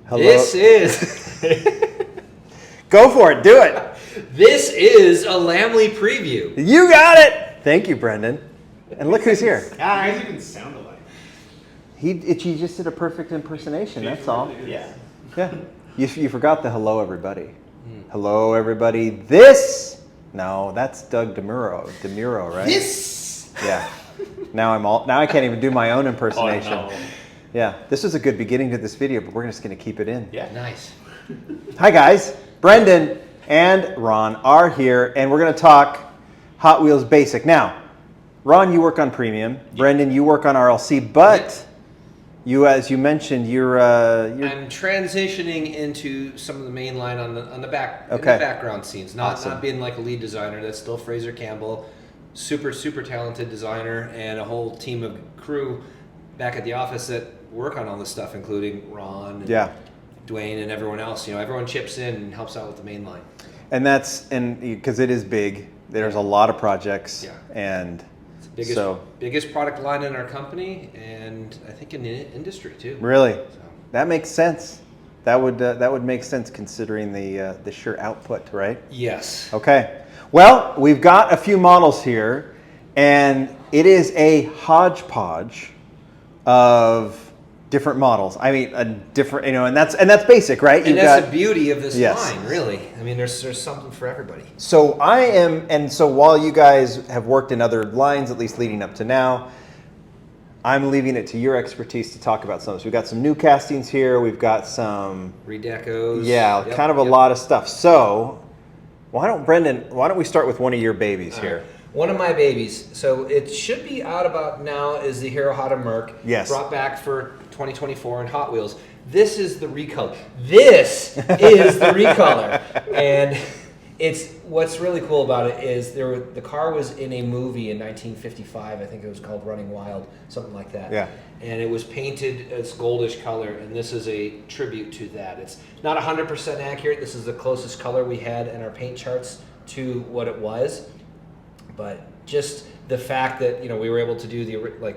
Hello. This is... Go for it. Do it. This is a Lamley preview. You got it. Thank you, Brendon. And look who's here. You guys even sound alike. He just did a perfect impersonation. That's all. Yeah. Yeah. You forgot the hello, everybody. Hello, everybody. This. No, that's Doug DeMuro, right? This. Yeah. Now I can't even do my own impersonation. Oh, no. Yeah. This was a good beginning to this video, but we're just going to keep it in. Yeah. Nice. Hi, guys. Brendon and Ron are here, and we're going to talk Hot Wheels Basic. Now, Ron, you work on Premium. Brendon, you work on RLC, but you, as you mentioned, you're I'm transitioning into some of the mainline on the background scenes. Not being like a lead designer. That's still Fraser Campbell, super talented designer, and a whole team of crew back at the office that work on all this stuff, including Ron. And Dwayne and everyone else. You know, everyone chips in and helps out with the mainline. And because it is big. There's a lot of projects. Yeah. And it's the biggest product line in our company, and I think in the industry too. Really, so. That makes sense. That would make sense considering the sheer output, right? Yes. Okay. Well, we've got a few models here, and it is a hodgepodge of different models. I mean, a different, and that's basic, right? And that's the beauty of this line, really. I mean, there's something for everybody. So while you guys have worked in other lines, at least leading up to now, I'm leaving it to your expertise to talk about some of this. We've got some new castings here. We've got some redecos. Yeah, kind of a lot of stuff. So why don't we start with one of your babies here? Right. One of my babies. So it should be out about now is the Hero Hada Merc. Yes. Brought back for 2024 in Hot Wheels. This is the recolor. This is the recolor. And what's really cool about it is the car was in a movie in 1955. I think it was called Running Wild, something like that. Yeah. And it was painted its goldish color, and this is a tribute to that. It's not 100% accurate. This is the closest color we had in our paint charts to what it was. But just the fact that we were able to do the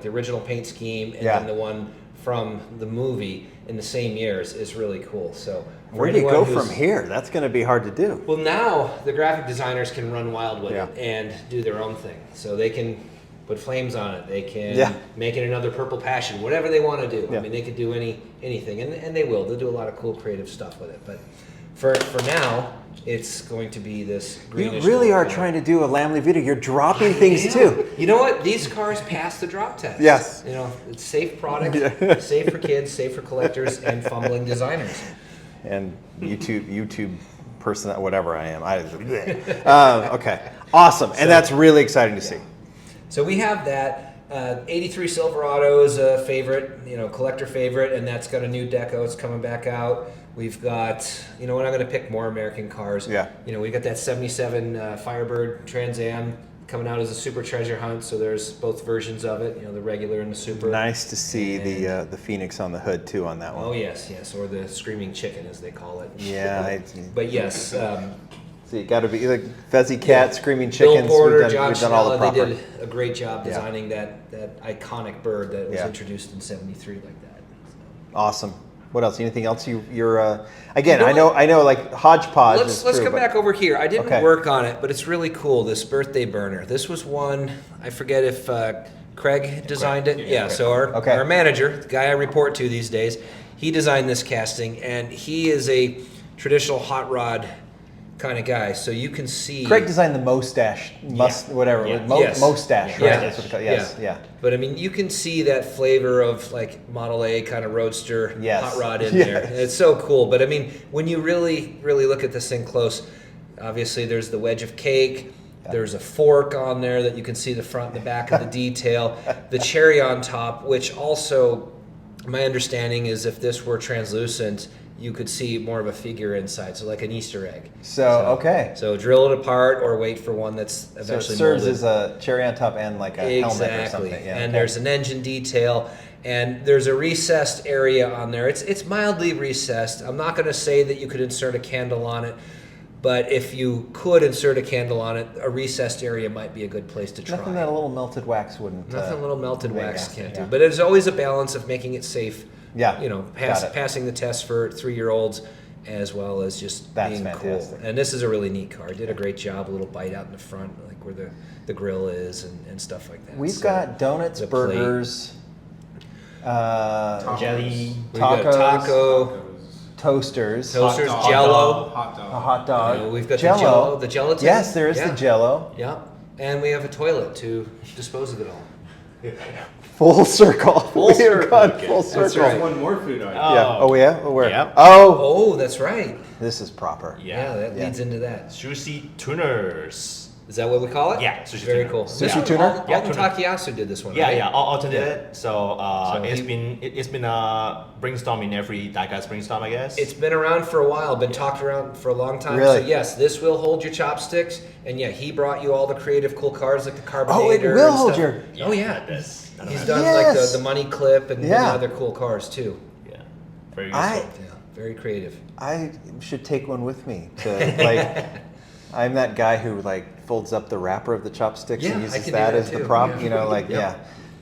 original paint scheme and then the one from the movie in the same years is really cool. So where do you go from here? That's going to be hard to do. Well, now the graphic designers can run wild with it and do their own thing. So they can put flames on it. They can make it another purple passion, whatever they want to do. Yeah. I mean, they could do anything, and they will. They'll do a lot of cool creative stuff with it. But for now, it's going to be this greenish. You really are trying to do a Lamley video. You're dropping things too. You know what? These cars pass the drop test. Yes. It's safe product, safe for kids, safe for collectors, and fumbling designers. And YouTube person, whatever I am. Okay. Awesome. And that's really exciting to see. So we have that. 83 Silverado is a favorite, collector favorite, and that's got a new deco. It's coming back out. We've got, we're not going to pick more American cars. Yeah. We've got that 77 Firebird Trans Am coming out as a super treasure hunt. So there's both versions of it, the regular and the super. Nice to see the Phoenix on the hood too on that one. Oh yes, or the Screaming Chicken as they call it. Yeah. But yes. So you got to be like Fuzzy Cat, Screaming Chickens. Bill Porter, we've done all the proper. They did a great job designing that iconic bird that was introduced in '73 like that. So. Awesome. What else? Anything else you're again? I know like hodgepodge. Let's come back over here. I didn't work on it, but it's really cool. This birthday burner. This was one. I forget if Craig designed it. Yeah. So our manager, the guy I report to these days, he designed this casting, and he is a traditional hot rod kind of guy, so you can see. Craig designed the Mostache, whatever. Yes. Mostache, right? That's what it's called. Yes, yeah. But I mean, you can see that flavor of like Model A kind of roadster hot rod in there. And it's so cool. But I mean, when you really look at this thing close, obviously there's the wedge of cake. Yeah. There's a fork on there that you can see the front and the back of the detail. The cherry on top, which also, my understanding is if this were translucent, you could see more of a figure inside, so like an Easter egg. So drill it apart or wait for one that's eventually serves molded. As a cherry on top and like a helmet or something. Yeah, and there's an engine detail, and there's a recessed area on there. It's mildly recessed. I'm not going to say that you could insert a candle on it, but if you could insert a candle on it, a recessed area might be a good place to try. Nothing that a little melted wax wouldn't. Nothing a little melted wax can't do. But there's always a balance of making it safe Yeah, you know, got it. passing the test for 3-year-olds, as well as just That's being fantastic. cool. And this is a really neat car. Did a great job. A little bite out in the front, like where the grill is, and stuff like that. We've So, got donuts, the plate. burgers, Jelly. We got tacos, taco, toasters, toasters, Hot dog. Jello. Hot dog. a hot dog. You know, we've got Jell-O. the gelatin. Yes, there is Yeah. the Jell-O. Yeah, and we have a toilet to dispose of it all. Full circle. We circle. have gone Okay. full That's circle. right. One more food item. Yeah. Oh, yeah? Oh, where? Yep. Oh, Oh, that's right. this is proper. Yeah, that Yeah. leads into that. Sushi Tuners. Is that what we call it? Yeah, Sushi Very Tuner. cool. Sushi This one, Tuner? Alton Tuner. Takayasu did this one. Yeah, right? yeah, alternated. So, So it's he- been brainstorming every diecast brainstorm, I guess. It's been around for a while, been talked around for a long time. Really? So yes, this will hold your chopsticks. And yeah, he brought you all the creative cool cars like the Carbonator. Oh, it will and hold stuff. your- Oh yeah. This. He's done like Yes. the money clip and many Yeah. other cool cars too. Yeah, very I- useful. Yeah, very creative. I should take one with me to like. I'm that guy who like folds up the wrapper of the chopsticks Yeah, and I uses can do that that as the too. prop. Yeah. You know, like Yeah.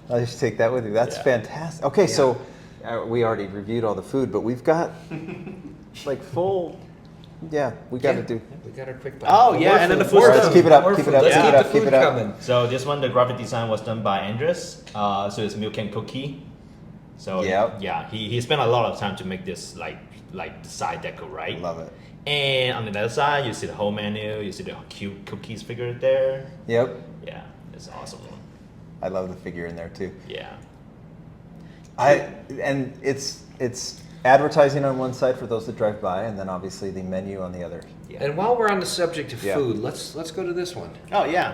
yeah. I should take that with you. That's Yeah. fantastic. Okay, so we already reviewed all the food, but we've got like full. Yeah, we got to do. We got our quick bite. Oh, yeah, and then the food All right, stuff. let's keep it up. More Keep food. it up. Let's Keep keep it up. the Keep food it up. coming. So this one, the graphic design was done by Andres. So it's milk and cookie. So Yep. yeah, he spent a lot of time to make this like the side deco, right? Love it. And on the other side, you see the whole menu. You see the cute cookies figure there. Yep. Yeah, it's awesome. I love the figure in there too. Yeah. And it's advertising on one side for those that drive by, and then obviously the menu on the other. Yeah. And while we're on the subject of Yeah. food, let's go to this one. Oh yeah.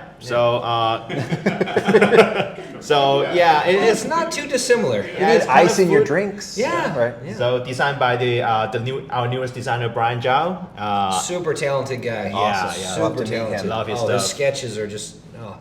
So yeah, It's not too dissimilar. You Yeah, need it's kind ice of in your food. drinks. Yeah. Right. Yeah. So designed by our newest designer Brian Zhao. Super talented guy. Awesome. Yeah. Love Super to meet him. talented. Love his His stuff. sketches are just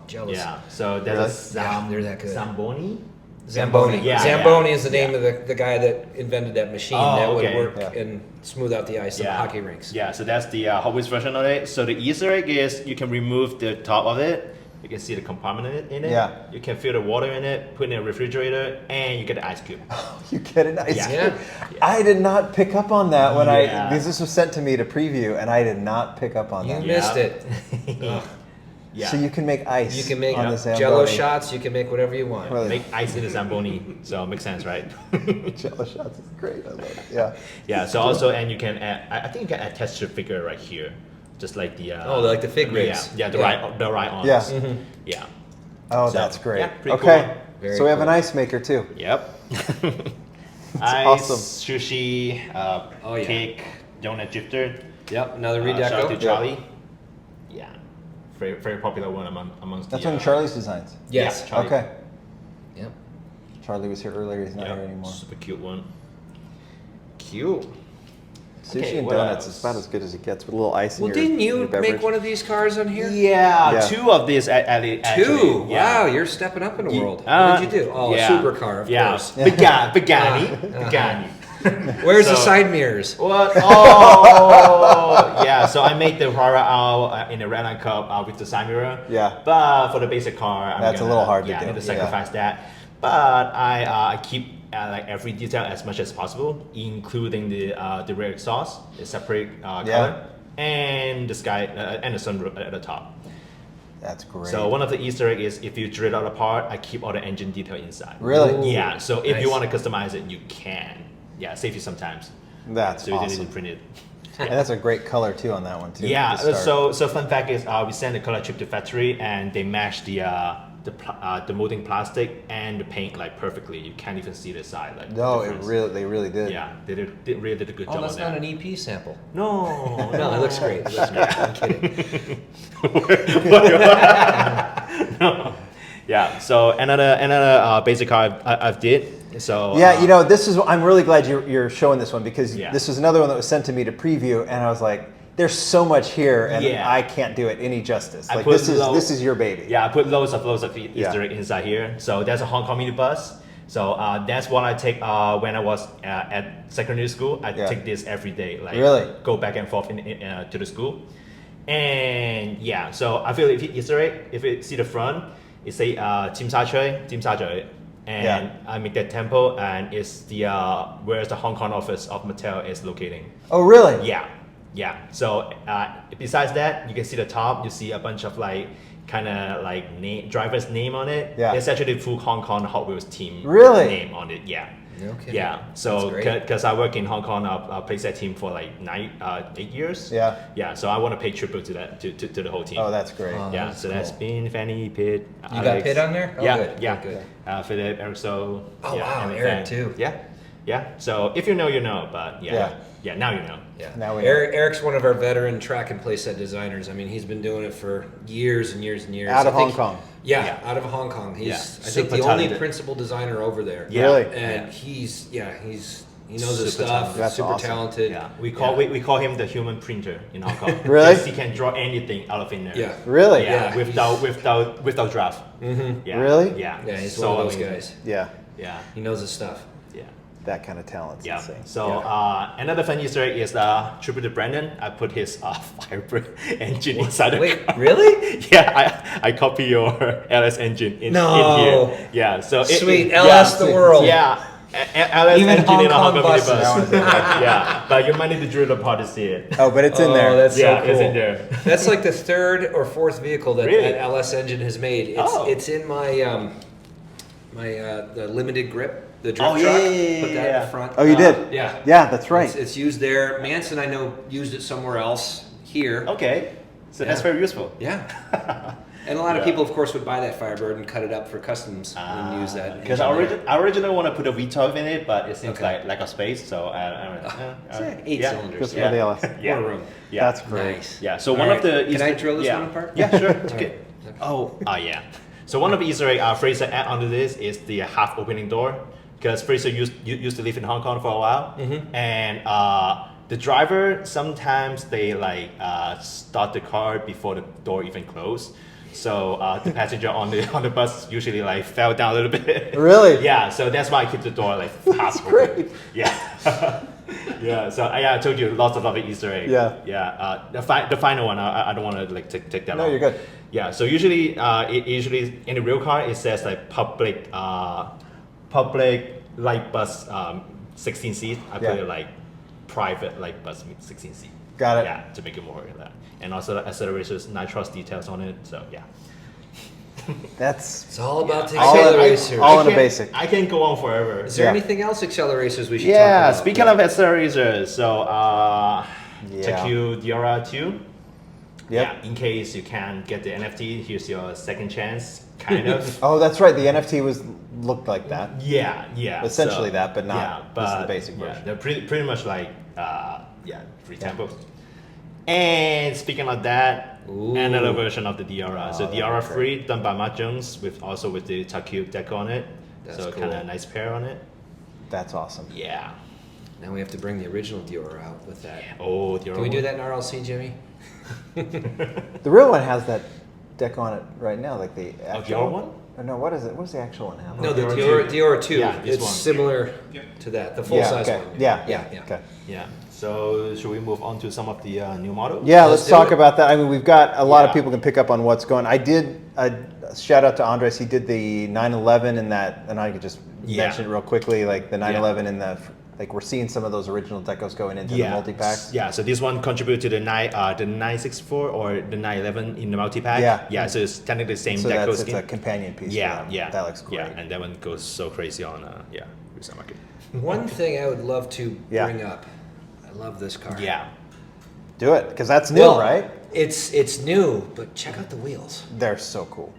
jealous. Yeah. So Really? there's Yeah, they're that good. Zamboni. Zamboni. Yeah, Zamboni yeah, is the name yeah. of the guy that invented that machine Oh, that okay. would work Yeah. and smooth out the ice in the hockey rinks. Yeah, so that's the Hot Wheels version of it. So the Easter egg is you can remove the top of it. You can see the compartment in it. Yeah. You can fill the water in it, put it in a refrigerator, and you get an ice cube. You get an ice Yeah. cream. I did not pick up on that when Yeah. because this was sent to me to preview, and I did not pick up on You that. missed it. Yeah. So you can make ice. You can make on the Zamboni. Jello shots. You can make whatever you want. Really? Make ice in the Zamboni, so it makes sense, right? Jello shots is great. I love it. Yeah. Yeah, so also, and you can add, I think you can add texture figure right here. Just like the... like the fig rigs. Yeah, the right arms. Yeah. Mm-hmm. Yeah. Oh, So, that's great. yeah, pretty okay. cool. Very So we have cool. an ice maker too. Yep. Ice, awesome. sushi, Oh, yeah. cake, donut drifter. Yep, another Shout out to redeco. Charlie. Yeah. Very, very popular one amongst That's the... one of Charlie's designs. Yes. Yeah, Charlie. Okay. Yep. Charlie was here earlier. He's not Yeah, here anymore. super cute one. Cute. Sushi Okay, and what donuts else? is about as good as it gets with a little ice in Well, your didn't your you beverage. make one of these cars on here? Yeah, Yeah. two of these actually. Two. Yeah. Wow, you're stepping up in the world. Uh, what did you do? Oh, yeah. a supercar, of Yeah. course. Pagani. Where's the So- side mirrors? What? Oh, yeah. So I made the Rara out in the Redline Cup with the side mirror. Yeah. But for the basic car, That's a little hard to I do, need to yeah. sacrifice that. But I keep like every detail as much as possible, including the rear exhaust, the separate color, and the sky and the sunroof at the top. That's great. So one of the Easter egg is if you drill out apart, I keep all the engine detail inside. Really? Ooh. Yeah. So if you Nice. want to customize it, you can. Yeah, save you some times. That's So you don't awesome. need to print it. And that's a great color too on that one too. Yeah. to start. So fun fact is we sent the color chip to factory and they matched the molding plastic and the paint like perfectly. You can't even see the side like. No, difference. they really did. Yeah, they really did a good Oh, job that's on not that. an EP sample. No, No, it looks great. It looks great. I'm kidding. No. Yeah. So another basic car I've did. So Yeah, you know, this is. I'm really glad you're showing this one because Yeah. this was another one that was sent to me to preview, and I was like, "There's so much here, and Yeah. I can't do it any justice." I Like put this is your baby. Yeah, I put loads of Easter Yeah. eggs inside here. So there's a Hong Kong minibus. So that's what I take when I was at secondary school. I Yeah. take this every day. Like Really? go back and forth to the school. And so I feel if you Easter egg, if you see the front, it say Tim Sa Choi, and I make that temple, and it's the where's the Hong Kong office of Mattel is locating. Oh, really? Yeah, yeah. So besides that, you can see the top. You see a bunch of like kind of like driver's name on it. Yeah. It's actually the full Hong Kong Hot Wheels team Really? name on it. Yeah. Okay. Yeah. So because I work in Hong Kong, I played that team for like 8 years. Yeah. Yeah. So I want to pay tribute to that to the whole team. Oh, that's great. yeah. that's So that's cool. been Fanny, Pitt, You got Pitt on there? Oh, yeah. good, Yeah. good, Philip, Eric, so. Oh, yeah, wow, and Eric Fan. too. Yeah. Yeah. So if you know, you know. But yeah. Yeah. Now you know. Yeah. Now we know. Eric's one of our veteran track and playset designers. I mean, he's been doing it for years and years and years. Out of I think- Hong Kong. Yeah, out of Hong Kong. He's Yeah, I think super the only talented. principal designer over there. Yeah. Really? And he knows his Super stuff. talented. That's super awesome. talented. Yeah, we call him the human printer in Hong Kong. Really? Because he can draw anything out of thin air. Yeah. Really? Yeah, Yeah, without draft. Mm-hmm. Yeah. Really? Yeah. Yeah, he's So one of those amazing. guys. Yeah. Yeah. He knows his stuff. Yeah. That kind of talent's Yeah. insane. So another fun Easter egg is tribute to Brendon. I put his Firebird engine inside the Wait, car. really? Yeah, I copy your LS engine in No. here. Yeah. So Sweet, LS the world. Yeah. LS Even engine in a Hong Hong Kong Kong buses. minibus. Yeah, but you might need to drill the part to see it. Oh, but it's in there. That's Yeah, so cool. it's in there. That's like the third or fourth vehicle that, Really? that LS Engine has made. It's in my the limited grip, the drift Oh, yeah, truck. yeah, yeah, Put that in yeah. the front. Oh, you did? Yeah. Yeah, that's right. It's used there. Manson, I know, used it somewhere else. Here. Okay. So that's Yeah. very useful. Yeah. And a lot of Yeah. people, of course, would buy that Firebird and cut it up for customs and use that. Because engine there. I originally want to put a V12 in it, but it seems Okay. like lack of space, so It's like 8 yeah. cylinders. Just yeah. for the LS. Yeah. More room. Yeah. That's great. Nice. Yeah. So All one right. of the Can I drill this yeah. one apart? Yeah, sure. All Okay. right. Oh, yeah. So one of the Easter egg Fraser add onto this is the half opening door, because Fraser used to live in Hong Kong for a while, and the driver sometimes they like start the car before the door even closed. So the passenger on the bus usually like fell down a little bit. Really? Yeah. So that's why I keep the door like half open. great. Yeah. Yeah. So I told you lots of other Easter eggs. Yeah. Yeah. The final one I don't want to like take that. No, off. you're good. Yeah. So usually usually in the real car it says like public light bus 16 seat. I Yeah. put it like private light bus 16 seat. Got it. Yeah, to make it more of that. And also the accelerators, nitros details on it. So yeah. That's It's all about the All in- accelerators. all in a I can't- basic. I can go on forever. Is there Yeah. anything else accelerators we should Yeah, talk about? speaking of accelerators, so Yeah. check you Dior 2. Yep. Yeah, in case you can't get the NFT, here's your second chance, kind of. Oh, that's right. The NFT looked like that. Yeah, yeah. Essentially that, but not- Yeah, this is the but basic yeah, version. they're pretty much like free tempos. And speaking of that, Ooh. another version of the Dior. So Oh, Dior that's 3 done by Mark Jones with the Takube deck on it. That's so cool. kind of nice pair on it. That's awesome. Yeah. Now we have to bring the original Dior out with that. Oh, Dior. Can we do that in RLC, Jimmy? The real one has that deck on it right now, like the actual Dior one? Oh, no, what is it? What does the actual one have? No, the Dior Dior 2. Yeah, this it's one. similar Yep. to that, the full Yeah, size okay. one. Yeah, yeah. Okay. Yeah. So should we move on to some of the new models? Yeah, Let's let's do talk it. about that. I mean, we've got a lot of Yeah. people can pick up on what's going. I did a shout out to Andres. He did the 911 in that, and I could just Yeah. mention it real quickly, like the 911 in the, like we're seeing some of those original decos going into the multi-pack. Yeah, so this one contributed to the 964 or the 911 in the multi-pack. Yeah. Yeah, so it's technically the same So deco that's skin. it's a companion piece. for Yeah, them. yeah. That looks great. Yeah, and that one goes so crazy on resale market. One thing I would love to Yeah. bring up. I love this car. Yeah. Do it, because that's new, Well, right? It's new, but check out the wheels. They're so cool.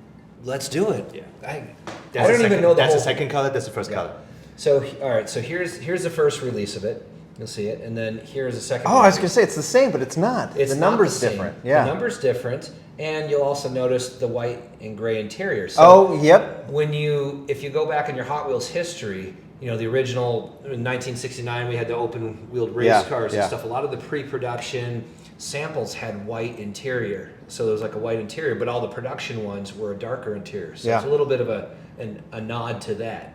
Let's do it. Yeah. I That's don't the even know the That's whole the second color, that's the first Yeah. color. So all right, so here's the first release of it. You'll see it, and then here's the second. Oh, I was release. gonna say it's the same, but it's not. It's the not number's the same. different. Yeah. The number's different, and you'll also notice the white and gray interior. So Oh, yep. if you go back in your Hot Wheels history, you know the original in 1969 we had the open wheeled race Yeah, cars yeah. and stuff. A lot of the pre-production samples had white interior, so there was like a white interior, but all the production ones were a darker interior. So Yeah. it's a little bit of a nod to that.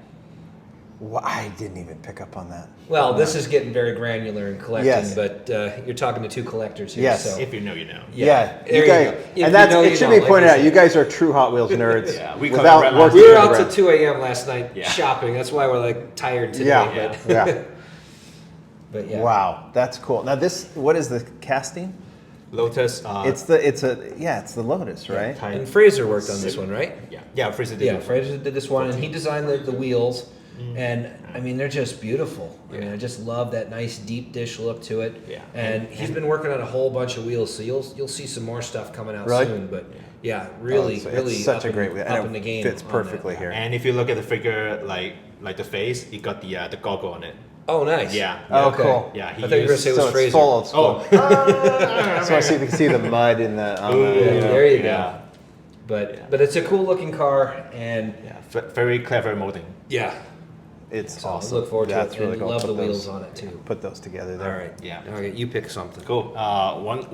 Well, I didn't even pick up on that. Well, this is getting very granular in collecting, Yes. but you're talking to two collectors here. Yes. So. If you know, you know. Yeah, There you you guys, go. If and you that's know, it. you Should know, be like pointed you out. said. You guys are true Hot Wheels nerds. Yeah, we without cover working We were together. out till 2 a.m. last night Yeah. shopping. That's why we're like tired today. Yeah, But, yeah. but yeah. Wow, that's cool. Now this, what is the casting? Lotus. It's the Lotus, right? type- And Fraser worked on this one, right? Yeah, Fraser did. Yeah, it. Fraser did this one, and he designed the wheels. And I mean, they're just beautiful. I mean, I just love that nice deep dish look to it. Yeah. And he's been working on a whole bunch of wheels, so you'll see some more stuff coming out Really? soon. But yeah, really, it's really such a up great in, wheel. up And in the it game. fits on that. perfectly here. And if you look at the figure, like the face, it got the goggle on it. Oh, nice. Yeah. Oh, okay. cool. Yeah, I he thought you were going to used- say it So was it's Fraser. full of Oh. So I see if you can see the mud in the. On Yeah, the there you go. Yeah. But it's a cool looking car, and Yeah. Very clever molding. yeah, It's so awesome. I look forward to That's it. really And cool. love Put the those- wheels on it too. Put those together there. All right. Yeah. Okay, you pick something. Cool.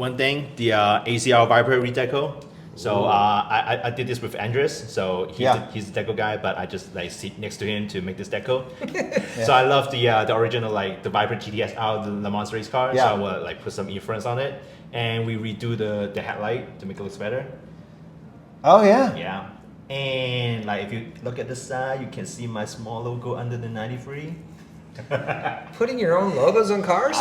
One thing, the ACR Viper redeco. So I did this with Andres. So he's the deco guy, but I just like sit next to him to make this deco. So I love the original like the Viper GTS out the Le Mans race car. Yeah. So I will like put some influence on it, and we redo the headlight to make it look better. Oh yeah. Yeah. And like if you look at the side, you can see my small logo under the 93. Putting your own logos on cars?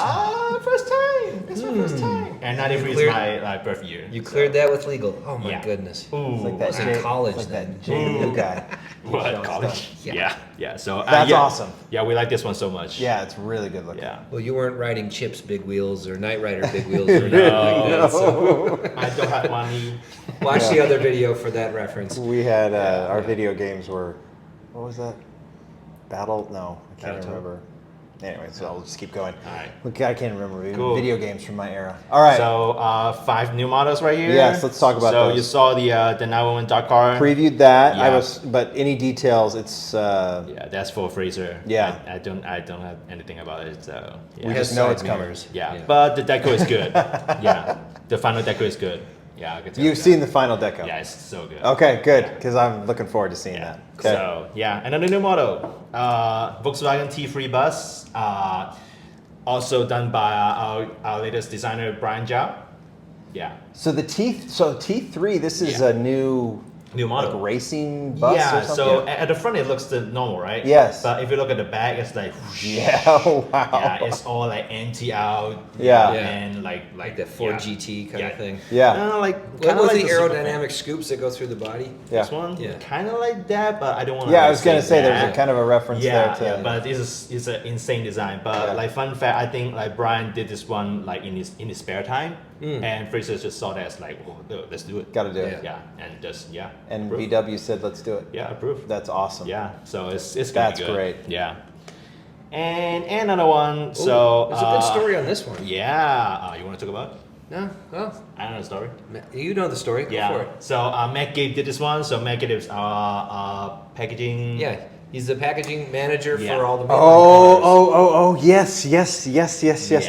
First time. It's my first time. And 93 is cleared- my like birth year. You cleared that with legal. Oh my Yeah. goodness. Ooh. It's like I that was in J- college it's like then. that JW guy. What Showing college? stuff. Yeah. So That's yeah. awesome. Yeah, we like this one so much. Yeah, it's really good looking. Yeah. Well, you weren't riding Chip's big wheels or Knight Rider big wheels or anything like that. So I don't have money. watch the other video for that reference. We had our video games were, what was that? Battle? No, I can't Battletoad? remember. Anyway, so I'll just keep going. Alright. Look, I can't remember Cool. video games from my era. All right. So 5 new models right here. Yes, let's talk about so those. you saw the 911 dark car. Previewed that. I Yeah. was, but any details? It's Yeah, that's for Fraser. Yeah. I don't have anything about it. So yeah. we It has just know side it's coming. mirrors. Yeah, but the deco is good. Yeah, the final deco is good. Yeah, I can tell You've you seen the final deco. that. Yeah, it's so good. Okay, good, because I'm looking forward to seeing Yeah. that. Okay. So yeah, another new model, Volkswagen T3 bus, also done by our latest designer Brian Zhao. Yeah, So the T3. This is Yeah. a new model. like racing bus yeah, or something. so at the front it looks the normal, right? Yes. But if you look at the back, it's like whoosh. Yeah. Oh, wow. Yeah, it's all like anti-out. Yeah. and like Like that Ford yeah. GT kind Yeah. of thing. Yeah. Like What kinda was like the Super aerodynamic scoops that go through the body? Yeah. This one, Yeah. kind of like that, but I don't want to. Yeah, I was gonna say there's a kind of a reference yeah, there to. but it's an insane design. But Yeah. like fun fact, I think like Brian did this one like in his spare time, and Fraser just saw that as like, oh, let's do it. Gotta do it. Yeah, and just And approve. VW said, "Let's do it." Yeah, approve. That's awesome. Yeah, so it's gonna That's be good. great. Yeah, and another one. So There's a good story on this one. Yeah, you want to talk about it? No? Well, I don't know the story. you know the story. Go for Yeah. it. So Matt Gabe did this one. So Matt Gabe is packaging. Yeah, he's the packaging manager Yeah. for all the. Oh, yes. Yeah.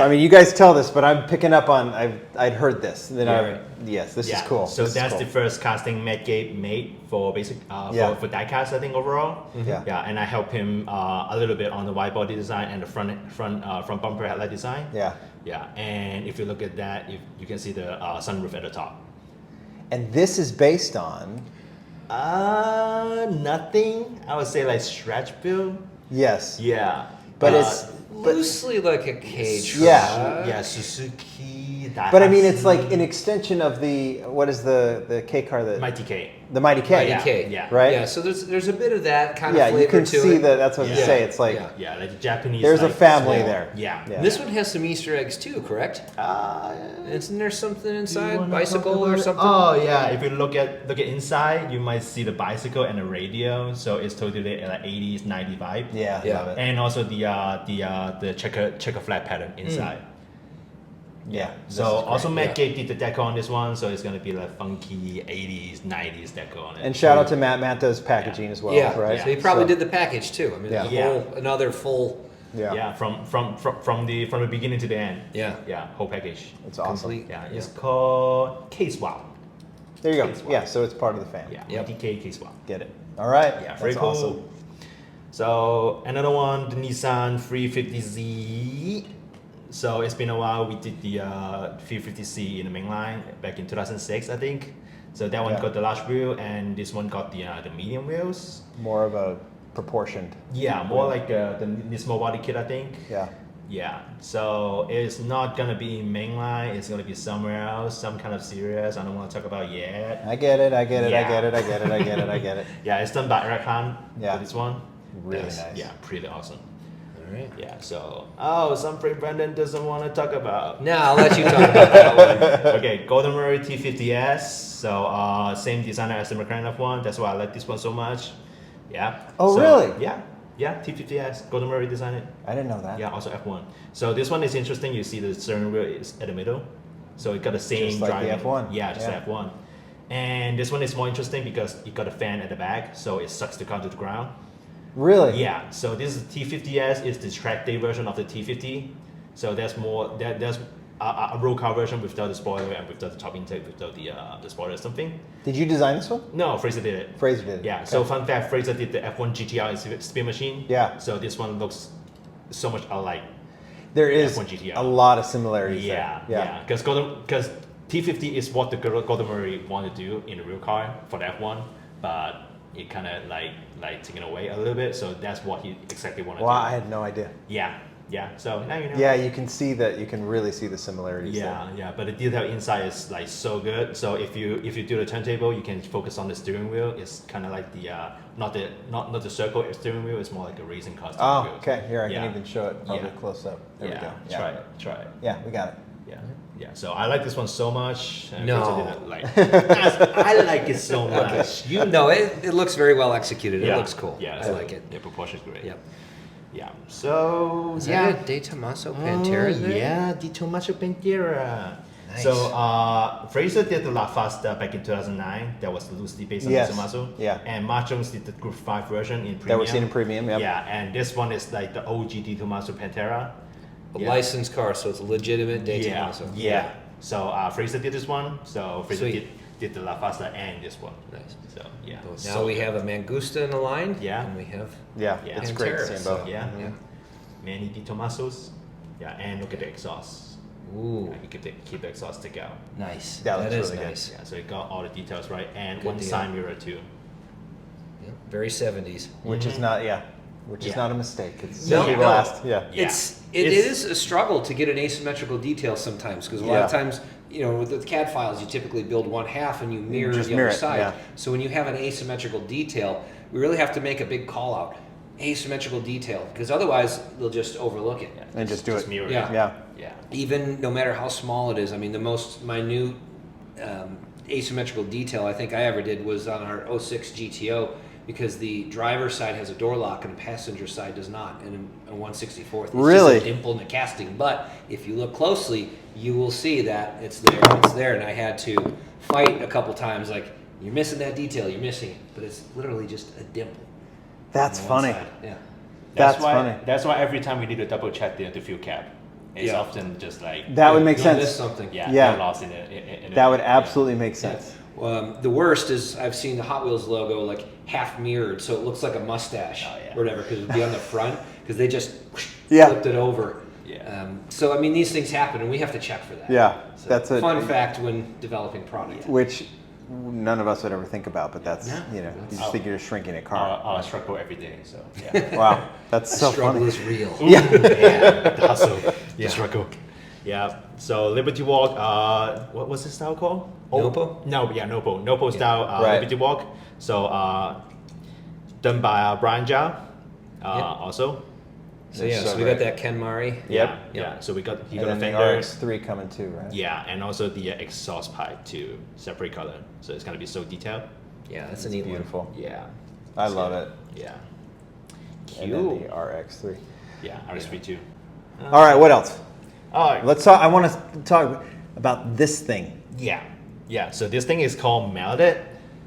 I mean, you guys tell this, but I'm picking up on. I'd heard this. Then Yeah. Right. Yes, this Yeah. is cool. So This is that's cool. the first casting Matt Gabe made for basic Yeah. for diecast, I think overall. Yeah. Yeah, and I helped him a little bit on the wide body design and the front bumper headlight design. Yeah. Yeah, and if you look at that, you can see the sunroof at the top. And this is based on. Nothing. I would say like stretch build. Yes. Yeah, But it's. But, Loosely like a cage. Yeah. yeah Suzuki. but I mean, it's like an extension of the. What is the K car that. Mighty K. The Mighty K. Mighty Yeah. K. Yeah. Right? Yeah, so there's a bit of that kind Yeah, of flavor you can to see it. that. That's what I Yeah. say. It's like. Yeah. Yeah, like the Japanese. There's a like, family small- there. Yeah. Yeah. This one has some Easter eggs too, correct? Isn't there something inside? Bicycle or something? Oh yeah, if you look at inside, you might see the bicycle and the radio. So it's totally like 80s, 90s vibe. Yeah. Yeah. Love it. And also the checker flat pattern inside. Yeah. So this is great. also Matt yeah. Gabe did the deco on this one, so it's gonna be like funky 80s, 90s deco on it. And shout out to Matt. Matt does packaging as well, Yeah, right? so he probably So- did the package too. I mean, Yeah. there's Yeah. another full. Yeah. Yeah, from the beginning to the end. Yeah. Yeah, whole package. It's awesome. Complete. Yeah, it's called K-Swap. There you go. Case Yeah, swap. so it's part of the fan. Yeah, Yep. MTK K-Swap. Get it. All right. Yeah, very That's cool. awesome. So another one, the Nissan 350Z. So it's been a while. We did the 350C in the mainline back in 2006, I think. So that one got the large wheel, and this one got the medium wheels. More of a proportioned. Yeah, more like the Nismo body kit, I think. Yeah. Yeah. So it's not gonna be mainline. It's gonna be somewhere else, some kind of series. I don't want to talk about yet. I get it. I get it. I Yeah. get it. I get it. I get it. I get it. Yeah, it's done by Eric Han. Yeah. For this one. Really Yes. nice. Yeah, pretty awesome. All right. Yeah. So something Brendon doesn't want to talk about. Now I'll let you talk about that one. Okay, Golden Murray T50S. So same designer as the McLaren F1. That's why I like this one so much. Yeah. Oh, So, really? Yeah. Yeah, T50S. Golden Murray designed it. I didn't know that. Yeah, also F1. So this one is interesting. You see the steering wheel is at the middle. So it got the same Just like the driving. F1. Yeah, just Yeah. the F1. And this one is more interesting because it got a fan at the back, so it sucks the car to the ground. Really? Yeah, so this is T50S is the track day version of the T50. So there's more there's a road car version without the spoiler and without the top intake, without the spoiler or something. Did you design this one? No, Fraser did it. Fraser did. Yeah. Okay. So fun fact, Fraser did the F1 GTR speed machine. Yeah. So this one looks so much alike. There is F1 GTR. a lot of similarities. Yeah, there. yeah. Because T50 is what the Golden Murray want to do in the real car for the F1, but it kind of like taken away a little bit. So that's what he exactly wanted Wow, to I do. had no idea. Yeah, yeah. So now you know. Yeah, you can see that. You can really see the similarities. Yeah, yeah, but the detail inside is like so good. So if you do the turntable, you can focus on the steering wheel. It's kind of like the not the circle steering wheel. It's more like a racing car steering Oh, wheel. okay. Here I Yeah. can even show it probably Yeah. close up. There we go. Yeah. Try it. Yeah, we got it. Yeah, yeah. So I like this one so much. and No. Fraser didn't like. I like it so much. You know, it looks very well executed. It Yeah. looks cool. Yeah, I like it. Yeah, proportion's great. Yep. Yeah. So Is yeah. that a De Tomaso Pantera Oh, there? yeah, Di Tommaso Pantera. Nice. So Fraser did the La Fasta back in 2009. That was loosely based on Yes. Di Tommaso. Yeah. And Mark Jones did the Group 5 version in premium. That we're seeing in premium. Yep. Yeah, and this one is like the OG Di Tommaso Pantera. A Yeah. licensed car, so it's a legitimate De Yeah, Tomaso. yeah. So Fraser did this one. So Fraser Sweet. did the La Fasta and this one. Nice. So yeah. Now So we good. have a Mangusta in the line. Yeah. And we have Yeah, Yeah. it's great Pantera, seeing so- both. Yeah. yeah. Many Di Tommasos. Yeah, and look at the exhaust. Ooh, You keep the exhaust stick out. nice. That That looks is really good. nice. Yeah, so it got all the details right, and Good one deal. side mirror too. Yeah, very 70s. Which is not. Yeah. Which is Yeah. not a mistake. It's No, simply no. last. Yeah. Yeah. It It's- is a struggle to get an asymmetrical detail sometimes because a lot of Yeah. times, you know, with the CAD files, you typically build one half and you mirror just the mirror other it, side. yeah. So when you have an asymmetrical detail, we really have to make a big call out. Asymmetrical detail, because otherwise they'll just overlook it. And just do it. mirror Yeah. it. Yeah. Yeah. Even no matter how small it is. I mean, the most minute asymmetrical detail I think I ever did was on our 06 GTO because the driver's side has a door lock and the passenger side does not. And a 164th, it's Really? just a dimple in the casting. But if you look closely, you will see that it's there. It's there, and I had to fight a couple times. Like, you're missing that detail. You're missing it, but it's literally just a dimple. That's on one funny. side. Yeah. That's why, funny. That's why every time we need to double check the fuel cap, it's Yeah. often just like That would make You'll miss sense. something. yeah, Yeah. get lost in it. That would absolutely make sense. The worst is I've seen the Hot Wheels logo like half mirrored, so it looks like a mustache Oh, yeah. or whatever, because it would be on the front because they just Yeah. flipped it over. Yeah. So I mean, these things happen, and we have to check for that. Yeah, So, that's a fun fact when developing product. which none of us would ever think about, but that's No. you That's- just think you're just shrinking a car. I struggle every day, so yeah. Wow, that's The so struggle funny. is real. Yeah. yeah, the hustle, Yeah. the struggle. Yeah. So Liberty Walk, what was this style called? Nopo? No, yeah, Nopo. Nopo style Right. Liberty Walk. So done by Brian Jia, also. So yeah, So so we great. got that Ken Murray. Yep. Yeah. So he got And a then the fender. RX3 coming too, right? Yeah, and also the exhaust pipe too, separate color. So it's gonna be so detailed. Yeah, that's a neat Beautiful. Yeah. I It's love good. it. Yeah. And then Cute. the RX3. Yeah, RS3 too. All right, what else? All right. Let's talk. I want to talk about this thing. Yeah. Yeah. So this thing is called Mailed It.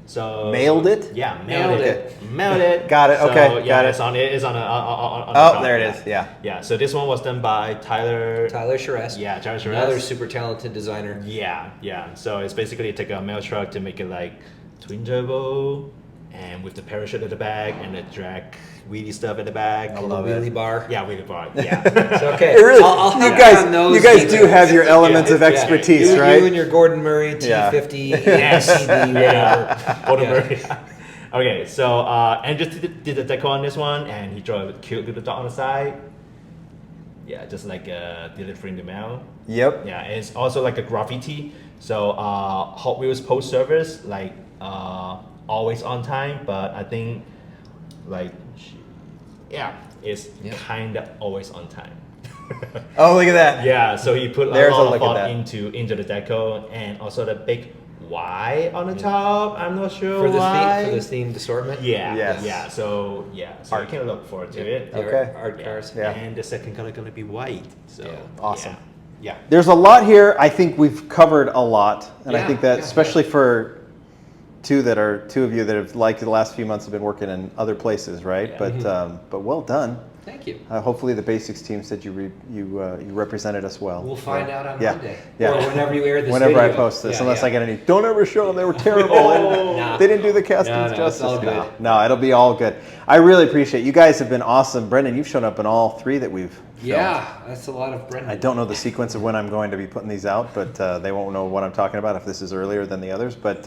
So Mailed it? Yeah, Mailed mailed it. it. Mailed it. Got it, So, okay, yeah, got it. It's on it. It's on on Oh, the there it front, is. Yeah. Yeah. So this one was done by Tyler. Charest. Yeah, Tyler Charest. Another super talented designer. Yeah, yeah. So it's basically take a mail truck to make it like twin turbo, and with the parachute at the back and the drag wheelie stuff at the back. I love wheelie it. bar. Yeah, wheelie bar. Yeah. It's okay. It really, I'll you help guys, on those you guys do details. have your elements of expertise, you, right? You and your Gordon Murray Yeah. T50, ACD, whatever. Gordon Yeah. Murray. Okay, so Andrew did the deco on this one, and he drew a cute little dot on the side. Yeah, just like delivering the mail. Yep. Yeah, and it's also like a graffiti. So Hot Wheels post service, like always on time, but I think like yeah, it's kind of always on time. Oh, look at that. Yeah, so he put There's a a lot of look at thought that. into the deco, and also the big Y on the top. I'm not sure For the why. theme, for the themed assortment. Yeah, Yes. yeah. So you can look forward to it. The Okay. Art cars. Yeah. And the second color gonna be white. So Yeah. Awesome. Yeah. There's a lot here. I think we've covered a lot, and I Yeah, think that yeah, especially for two of you that have like the last few months have been working in other places, right? Yeah. But well done. Thank you. Hopefully the basics team said you represented us well. We'll find out on Yeah. Monday. Yeah. Or whenever you air this Whenever video. I post this, Yeah, unless yeah. I get any, don't ever show them, they were terrible. and Nah. They didn't do the castings No, it's justice. all good. No, it'll be all good. I really appreciate it. You guys have been awesome. Brendon, you've shown up in all three that we've filmed. Yeah, that's a lot of Brendon. I don't know the sequence of when I'm going to be putting these out, but they won't know what I'm talking about if this is earlier than the others. But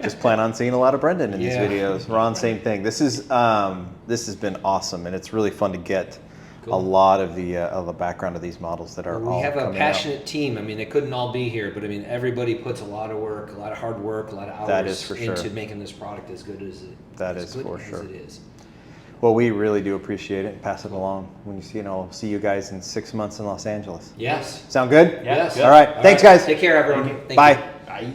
just plan on seeing a lot of Brendon in these Yeah. videos. Ron, same thing. This has been awesome, and it's really fun to get Cool. a lot of the background of these models that are all We have a coming passionate team. I mean, they couldn't all be here, but I mean, everybody puts a lot of work, a lot of hard work, a lot of hours That is for sure. into making this product as good as it. That as is good for as sure. it is. out. Well, we really do appreciate it and pass it along when you see it. I'll see you guys in 6 months in Los Angeles. Yes. Sound good? Yes. All right. Thanks, guys. Take care, everyone. Thank Bye. you. Bye.